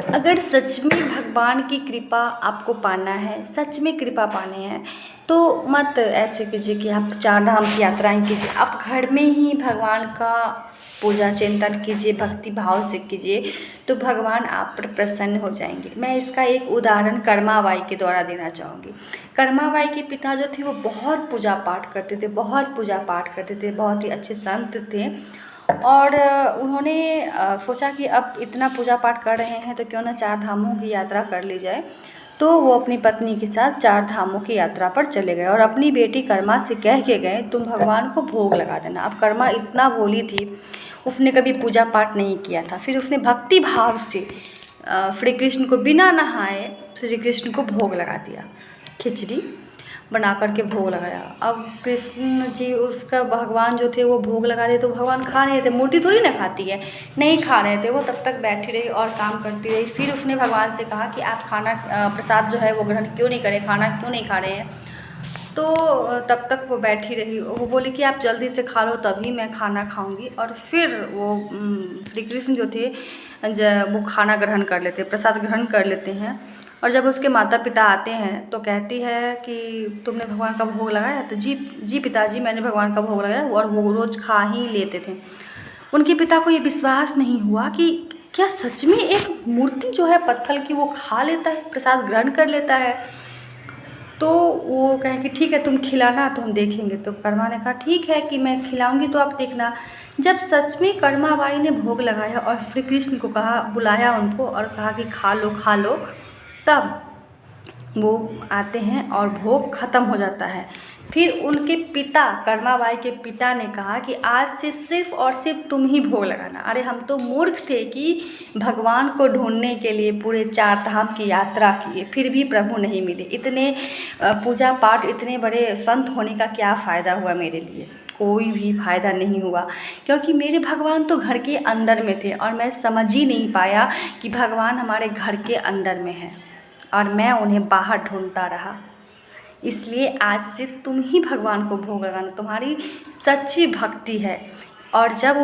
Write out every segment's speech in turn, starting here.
अगर सच में भगवान की कृपा आपको पाना है, सच में कृपा पाने हैं, तो मत ऐसे कीजिए कि आप चार धाम की यात्राएं कीजिए। आप घर में ही भगवान का पूजा चिंतन कीजिए, भक्ति भाव से कीजिए, तो भगवान आप पर प्रसन्न हो जाएंगे। मैं इसका एक उदाहरण कर्मा बाई के द्वारा देना चाहूँगी। कर्मा बाई के पिता जो थे वो बहुत पूजा पाठ करते थे, बहुत पूजा पाठ करते थे, बहुत ही अच्छे संत थे। और उन्होंने सोचा कि अब इतना पूजा पाठ कर रहे हैं तो क्यों ना चार धामों की यात्रा कर ली जाए। तो वो अपनी पत्नी के साथ चार धामों की यात्रा पर चले गए और अपनी बेटी कर्मा से कह के गए, तुम भगवान को भोग लगा देना। अब कर्मा इतना भोली थी, उसने कभी पूजा पाठ नहीं किया था। फिर उसने भक्ति भाव से श्री कृष्ण को बिना नहाए श्री कृष्ण को भोग लगा दिया, खिचड़ी बना करके भोग लगाया। अब कृष्ण जी उसका भगवान जो थे वो भोग लगा रहे तो भगवान खा नहीं थे, मूर्ति थोड़ी ना खाती है, नहीं खा रहे थे। वो तब तक बैठी रही और काम करती रही। फिर उसने भगवान से कहा कि आप खाना प्रसाद जो है वो ग्रहण क्यों नहीं करें, खाना क्यों नहीं खा रहे हैं। तो तब तक वो बैठी रही। वो बोली कि आप जल्दी से खा लो तभी मैं खाना खाऊंगी। और फिर वो श्री कृष्ण जो थे वो खाना ग्रहण कर लेते, प्रसाद ग्रहण कर लेते हैं। और जब उसके माता पिता आते हैं तो कहती है कि तुमने भगवान का भोग लगाया? तो जी जी पिताजी, मैंने भगवान का भोग लगाया। और वो रोज़ खा ही लेते थे। उनके पिता को ये विश्वास नहीं हुआ कि क्या सच में एक मूर्ति जो है पत्थर की वो खा लेता है, प्रसाद ग्रहण कर लेता है। तो वो कहे कि ठीक है तुम खिलाना तो हम देखेंगे। तो कर्मा ने कहा ठीक है कि मैं खिलाऊंगी तो आप देखना। जब सच में कर्मा बाई ने भोग लगाया और श्री कृष्ण को कहा, बुलाया उनको और कहा कि खा लो खा लो, तब वो आते हैं और भोग ख़त्म हो जाता है। फिर उनके पिता कर्मा बाई के पिता ने कहा कि आज से सिर्फ और सिर्फ तुम ही भोग लगाना। अरे हम तो मूर्ख थे कि भगवान को ढूंढने के लिए पूरे चार धाम की यात्रा किए, फिर भी प्रभु नहीं मिले। इतने पूजा पाठ, इतने बड़े संत होने का क्या फ़ायदा हुआ मेरे लिए? कोई भी फ़ायदा नहीं हुआ, क्योंकि मेरे भगवान तो घर के अंदर में थे और मैं समझ ही नहीं पाया कि भगवान हमारे घर के अंदर में है और मैं उन्हें बाहर ढूंढता रहा। इसलिए आज से तुम ही भगवान को भोग लगाना, तुम्हारी सच्ची भक्ति है। और जब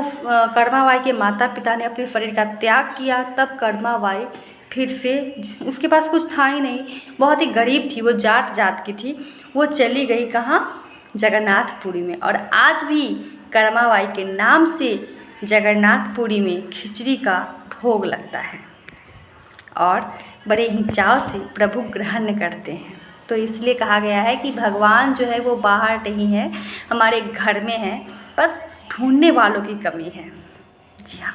कर्मा बाई के माता पिता ने अपने शरीर का त्याग किया, तब कर्मा बाई फिर से, उसके पास कुछ था ही नहीं, बहुत ही गरीब थी, वो जाट की थी, वो चली गई कहाँ? जगन्नाथपुरी में। और आज भी कर्मा बाई के नाम से जगन्नाथपुरी में खिचड़ी का भोग लगता है और बड़े ही चाव से प्रभु ग्रहण करते हैं। तो इसलिए कहा गया है कि भगवान जो है वो बाहर नहीं है, हमारे घर में है, बस ढूंढने वालों की कमी है। जी हाँ।